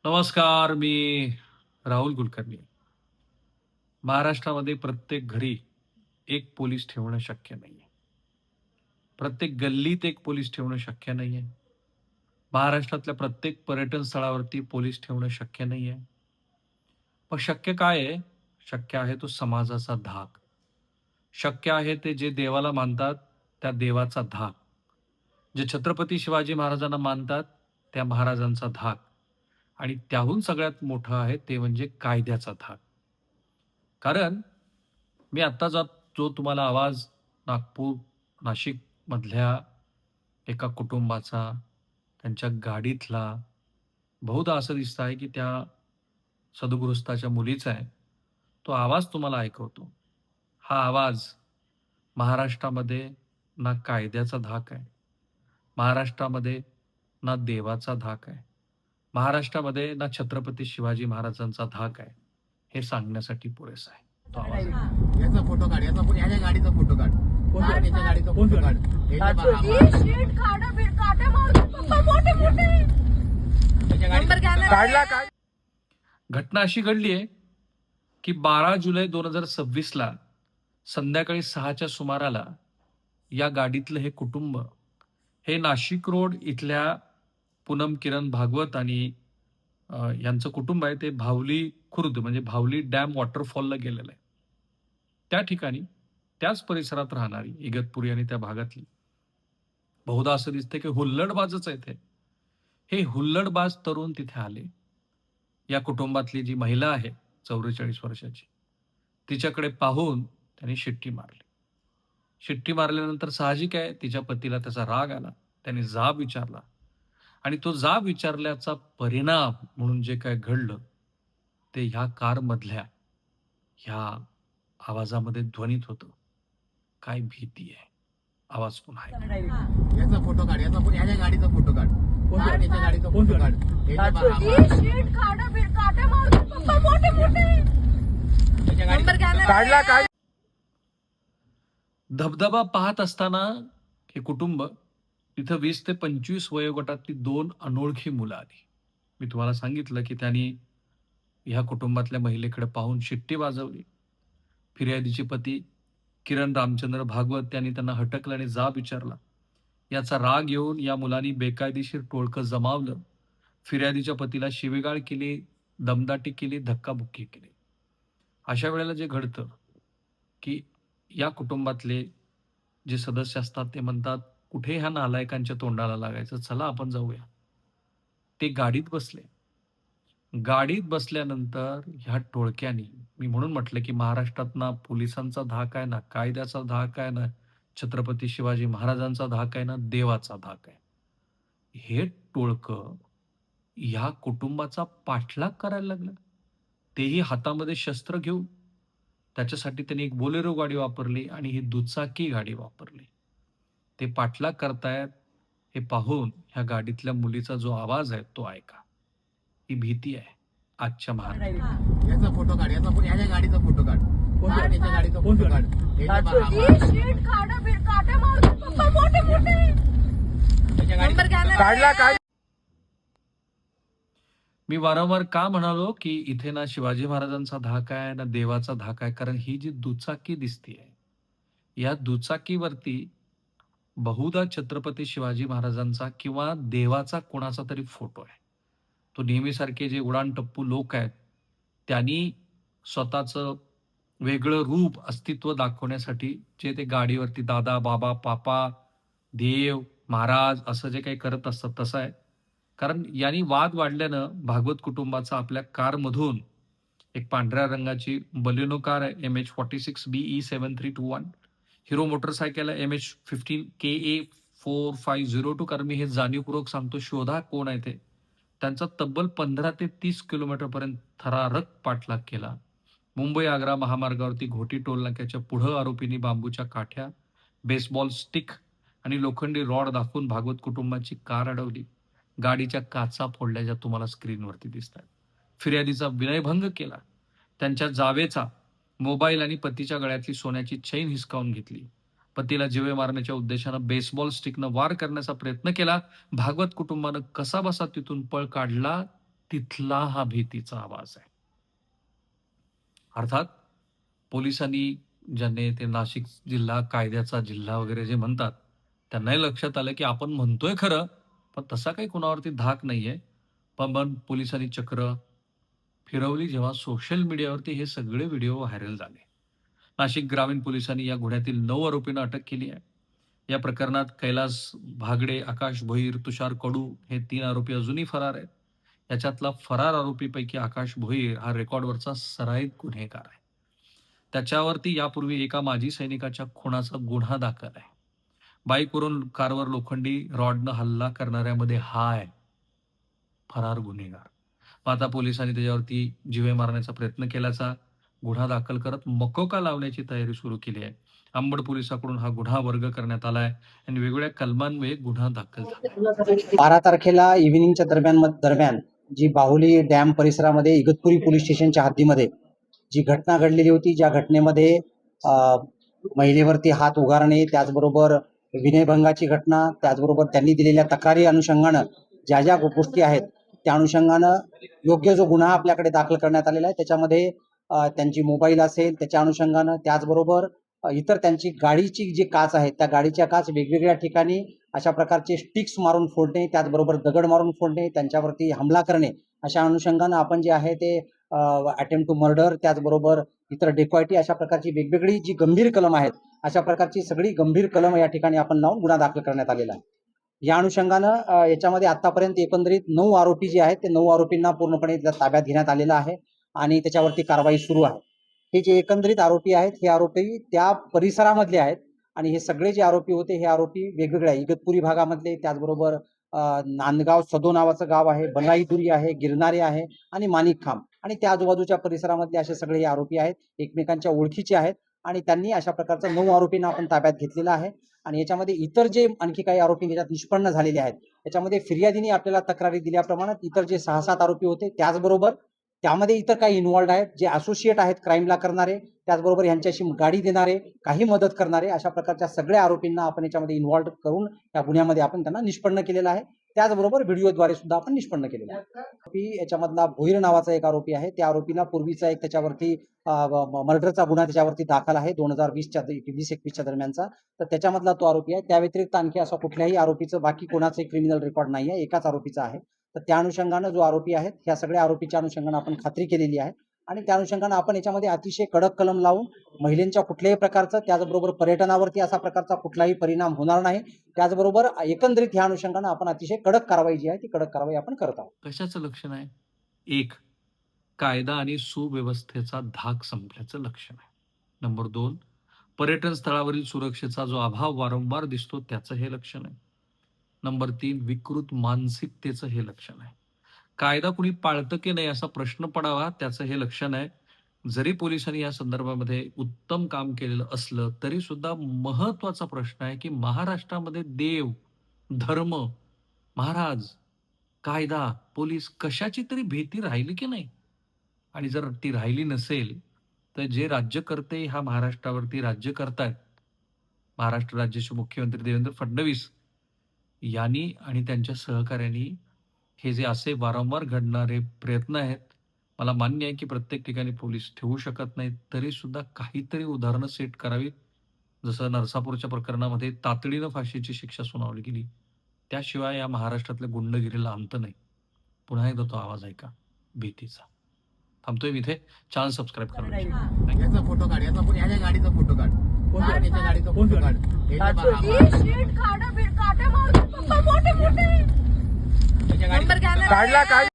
नमस्कार. मी राहुल कुलकर्णी. महाराष्ट्रामध्ये प्रत्येक घरी एक पोलीस ठेवणं शक्य नाहीये. प्रत्येक गल्लीत एक पोलीस ठेवणं शक्य नाहीये. महाराष्ट्रातल्या प्रत्येक पर्यटन स्थळावरती पोलीस ठेवणं शक्य नाहीये. मग शक्य काय आहे? शक्य आहे तो समाजाचा धाक. शक्य आहे ते जे देवाला मानतात, त्या देवाचा धाक. जे छत्रपती शिवाजी महाराजांना मानतात, त्या महाराजांचा धाक. आणि त्याहून सगळ्यात मोठं आहे ते म्हणजे कायद्याचा धाक. कारण मी आत्ता जो तुम्हाला आवाज नागपूर, नाशिकमधल्या एका कुटुंबाचा, त्यांच्या गाडीतला, बहुधा असं दिसतं आहे की त्या सदगृहस्थाच्या मुलीचा आहे. तो आवाज तुम्हाला ऐकवतो. हा आवाज महाराष्ट्रामध्ये ना कायद्याचा धाक आहे. महाराष्ट्रामध्ये ना देवाचा धाक आहे. महाराष्ट्रामध्ये ना छत्रपती शिवाजी महाराजांचा धाक आहे. हे सांगण्यासाठी पुरेसा आहे. तो आवाज आहे. याचा फोटो काढ, याच्या गाडीचा फोटो काढ, याच्या गाडीचा फोटो काढ. घटना अशी घडली आहे की 12 जुलै 2026ला संध्याकाळी 6च्या सुमाराला या गाडीतलं हे कुटुंब हे नाशिक रोड इथल्या पूनम किरण भागवत आणि यांचं कुटुंब आहे ते भावली खुर्द म्हणजे भावली डॅम वॉटरफॉलला गेलेलं आहे. त्या ठिकाणी त्याच परिसरात राहणारी इगतपुरी आणि त्या भागातली बहुधा असं दिसतं की हुल्लडबाजच आहे ते. हे हुल्लडबाज तरुण तिथे आले. या कुटुंबातली जी महिला आहे 44 वर्षाची, तिच्याकडे पाहून त्यांनी शिट्टी मारली. शिट्टी मारल्यानंतर साहजिक आहे तिच्या पतीला त्याचा राग आला. त्याने जाब विचारला आणि तो जाब विचारल्याचा परिणाम म्हणून जे काय घडलं ते ह्या कारमधल्या ह्या आवाजामध्ये ध्वनित होतं. काय भीती आहे. आवाज पुन्हा ऐका. याचा फोटो काढ, याच्या गाडीचा फोटो काढ, याच्या गाडीचा फोटो काढ. धबधबा पाहत असताना हे कुटुंब तिथं 20 ते 25 वयोगटातली 2 अनोळखी मुलं आली. मी तुम्हाला सांगितलं की त्यांनी ह्या कुटुंबातल्या महिलेकडे पाहून शिट्टी वाजवली. फिर्यादीचे पती किरण रामचंद्र भागवत त्यांनी त्यांना हटकलं आणि जाब विचारला. याचा राग येऊन या मुलांनी बेकायदेशीर टोळकं जमावलं. फिर्यादीच्या पतीला शिवीगाळ केली, दमदाटी केली, धक्काबुक्की केली. अशा वेळेला जे घडतं की या कुटुंबातले जे सदस्य असतात ते म्हणतात, कुठे ह्या नालायकांच्या तोंडाला लागायचं, चला आपण जाऊया. ते गाडीत बसले. गाडीत बसल्यानंतर ह्या टोळक्यानी, मी म्हणून म्हटलं की महाराष्ट्रात ना पोलिसांचा धाक आहे, ना कायद्याचा धाक आहे, ना छत्रपती शिवाजी महाराजांचा धाक आहे, ना देवाचा धाक आहे. हे टोळकं ह्या कुटुंबाचा पाठलाग करायला लागलं. तेही हातामध्ये शस्त्र घेऊन. त्याच्यासाठी त्यांनी एक बोलेरो गाडी वापरली आणि ही दुचाकी गाडी वापरली. ते पाठलाग करतायत हे पाहून ह्या गाडीतल्या मुलीचा जो आवाज आहे तो ऐका. ही भीती आहे आजच्या महाराष्ट्रात. याचा फोटो काढ, याच्या गाडीचा फोटो काढ, याच्या गाडीचा फोटो काढ. मी वारंवार का म्हणालो की इथे ना शिवाजी महाराजांचा धाक आहे ना देवाचा धाक आहे, कारण ही जी दुचाकी दिसतीये या दुचाकीवरती बहुधा छत्रपती शिवाजी महाराजांचा किंवा देवाचा कोणाचा तरी फोटो आहे. तो नेहमीसारखे जे उडाणटप्पू लोक आहेत त्यांनी स्वतःचं वेगळं रूप अस्तित्व दाखवण्यासाठी जे ते गाडीवरती दादा, बाबा, पापा, देव, महाराज असं जे काही करत असतात तसं आहे. कारण यांनी वाद वाढल्यानं भागवत कुटुंबाचा आपल्या कारमधून एक पांढऱ्या रंगाची बलेनो कार आहे MH46BE7321, हिरो मोटरसायकल आहे MH15KA4502. कारण मी हे जाणीवपूर्वक सांगतो, शोधा कोण आहे ते. त्यांचा तब्बल 15 ते 30 किलोमीटरपर्यंत थरारक पाठलाग केला. मुंबई आग्रा महामार्गावरती घोटी टोल नाक्याच्या पुढं आरोपींनी बांबूच्या काठ्या, बेसबॉल स्टिक आणि लोखंडी रॉड दाखवून भागवत कुटुंबाची कार अडवली. गाडीच्या काचा फोडल्या ज्या तुम्हाला स्क्रीनवरती दिसतात. फिर्यादीचा विनयभंग केला. त्यांच्या जावेचा मोबाईल आणि पतीच्या गळ्यातली सोन्याची चैन हिसकावून घेतली. पतीला जीवे मारण्याच्या उद्देशानं बेसबॉल स्टिकनं वार करण्याचा प्रयत्न केला. भागवत कुटुंबानं कसा बसा तिथून पळ काढला तिथला हा भीतीचा आवाज आहे. अर्थात पोलिसांनी ज्यांनी ते नाशिक जिल्हा कायद्याचा जिल्हा वगैरे जे म्हणतात, त्यांनाही लक्षात आलं की आपण म्हणतोय खरं, पण तसा काही कुणावरती धाक नाहीये. पण मग पोलिसांनी चक्र फिरवली जेव्हा सोशल मीडियावरती हे सगळे व्हिडिओ व्हायरल झाले. नाशिक ग्रामीण पोलिसांनी या गुन्ह्यातील 9 आरोपींना अटक केली आहे. या प्रकरणात कैलास भागडे, आकाश भोईर, तुषार कडू हे 3 आरोपी अजूनही फरार आहेत. याच्यातला फरार आरोपीपैकी आकाश भोईर हा रेकॉर्डवरचा सराईत गुन्हेगार आहे. त्याच्यावरती यापूर्वी एका माजी सैनिकाच्या खुनाचा गुन्हा दाखल आहे. बाईकवरून कारवर लोखंडी रॉडनं हल्ला करणाऱ्यामध्ये हा आहे फरार गुन्हेगार. मग आता पोलिसांनी त्याच्यावरती जीवे मारण्याचा प्रयत्न केल्याचा गुन्हा दाखल करत मकोका लावण्याची तयारी सुरू केली आहे. अंबड पोलिसांकडून हा गुन्हा वर्ग करण्यात आलाय आणि वेगवेगळ्या कलमांमुळे गुन्हा दाखल झाला. 12 तारखेला इव्हिनिंगच्या दरम्यान जी बाहुली डॅम परिसरामध्ये इगतपुरी पोलीस स्टेशनच्या हद्दीमध्ये जी घटना घडलेली होती, ज्या घटनेमध्ये महिलेवरती हात उगारणे, त्याचबरोबर विनयभंगाची घटना, त्याचबरोबर त्यांनी दिलेल्या तक्रारी अनुषंगानं ज्या ज्या गोष्टी आहेत त्या अनुषंगानं योग्य जो गुन्हा आपल्याकडे दाखल करण्यात आलेला आहे त्याच्यामध्ये त्यांची मोबाईल असेल त्याच्या अनुषंगानं, त्याचबरोबर इतर त्यांची गाडीची जी काच आहे त्या गाडीच्या काच वेगवेगळ्या ठिकाणी अशा प्रकारचे स्टिक्स मारून फोडणे, त्याचबरोबर दगड मारून फोडणे, त्यांच्यावरती हमला करणे, अशा अनुषंगानं आपण जे आहे ते अटेम्प्ट टू मर्डर, त्याचबरोबर इतर डेकॉयटी, अशा प्रकारची वेगवेगळी जी गंभीर कलम आहेत अशा प्रकारची सगळी गंभीर कलम या ठिकाणी आपण लावून गुन्हा दाखल करण्यात आलेला आहे. या अनुषंगानं याच्यामध्ये आतापर्यंत एकंदरीत 9 आरोपी जे आहेत ते 9 आरोपींना पूर्णपणे ताब्यात घेण्यात आलेलं आहे आणि त्याच्यावरती कारवाई सुरू आहे. हे जे एकंदरीत आरोपी आहेत हे आरोपी त्या परिसरामधले आहेत आणि हे सगळे जे आरोपी होते हे आरोपी वेगवेगळ्या इगतपुरी भागामधले, त्याचबरोबर नांदगाव सदो नावाचं गाव आहे, बनाईदुरी आहे, गिरणारे आहे आणि माणिकखांब आणि त्या आजूबाजूच्या परिसरामधले असे सगळे हे आरोपी आहेत, एकमेकांच्या ओळखीचे आहेत आणि त्यांनी अशा प्रकारचं 9 आरोपींना आपण ताब्यात घेतलेलं आहे. आणि याच्यामध्ये इतर जे आणखी काही आरोपी याच्यात निष्पन्न झालेले आहेत त्याच्यामध्ये फिर्यादीने आपल्याला तक्रारी दिल्याप्रमाणे इतर जे 6-7 आरोपी होते, त्याचबरोबर त्यामध्ये इतर काही इन्व्हॉल्ड आहेत जे असोसिएट आहेत क्राईमला करणारे, त्याचबरोबर यांच्याशी गाडी देणारे, काही मदत करणारे, अशा प्रकारच्या सगळ्या आरोपींना आपण याच्यामध्ये इन्व्हॉल्व करून या गुन्ह्यामध्ये आपण त्यांना निष्पन्न केलेलं आहे. त्याचबरोबर व्हिडिओद्वारे सुद्धा आपण निष्पन्न केलेलं आहे. याच्यामधला भोईर नावाचा एक आरोपी आहे, त्या आरोपीला पूर्वीचा एक त्याच्यावरती मर्डरचा गुन्हा त्याच्यावरती दाखल आहे 2020-21 दरम्यानचा, तर त्याच्यामधला तो आरोपी आहे. त्या व्यतिरिक्त आणखी असा कुठल्याही आरोपीचं बाकी कोणाचं क्रिमिनल रेकॉर्ड नाही आहे, एकाच आरोपीचा आहे. तर त्या अनुषंगानं जो आरोपी आहेत ह्या सगळ्या आरोपीच्या अनुषंगानं आपण खात्री केलेली आहे आणि त्या अनुषंगानं आपण याच्यामध्ये अतिशय कडक कलम लावून महिलांच्या कुठल्याही प्रकारचं, त्याचबरोबर पर्यटनावरती असा प्रकारचा कुठलाही परिणाम होणार नाही, त्याचबरोबर एकंदरीत ह्या अनुषंगानं आपण अतिशय कडक कारवाई जी आहे ती कडक कारवाई आपण करत आहोत. कशाचं लक्षण आहे? 1. कायदा आणि सुव्यवस्थेचा धाक संपल्याचं लक्षण आहे. नंबर 2. पर्यटन स्थळावरील सुरक्षेचा जो अभाव वारंवार दिसतो त्याचं हे लक्षण आहे. नंबर 3. विकृत मानसिकतेचं हे लक्षण आहे. कायदा कुणी पाळतं की नाही असा प्रश्न पडावा त्याचं हे लक्षण आहे. जरी पोलिसांनी या संदर्भामध्ये उत्तम काम केलेलं असलं तरी सुद्धा महत्वाचा प्रश्न आहे की महाराष्ट्रामध्ये देव, धर्म, महाराज, कायदा, पोलीस कशाची तरी भीती राहिली की नाही? आणि जर ती राहिली नसेल तर जे राज्यकर्ते ह्या महाराष्ट्रावरती राज्य करतायत, महाराष्ट्र राज्याचे मुख्यमंत्री देवेंद्र फडणवीस यांनी आणि त्यांच्या सहकाऱ्यांनी हे जे असे वारंवार घडणारे प्रयत्न आहेत, मला मान्य आहे की प्रत्येक ठिकाणी पोलीस ठेवू शकत नाहीत, तरी सुद्धा काहीतरी उदाहरणं सेट करावीत. जसं नरसापूरच्या प्रकरणामध्ये तातडीनं फाशीची शिक्षा सुनावली गेली, त्याशिवाय या महाराष्ट्रातल्या गुंडगिरीला अंत नाही. पुन्हा एकदा तो आवाज ऐका भीतीचा. थांबतोय मी इथे. चॅनल सबस्क्राईब करा. याचा फोटो काढ, याचा ह्याच्या गाडीचा फोटो काढ, याच्या गाडीचा फोटो काढ. काढला काय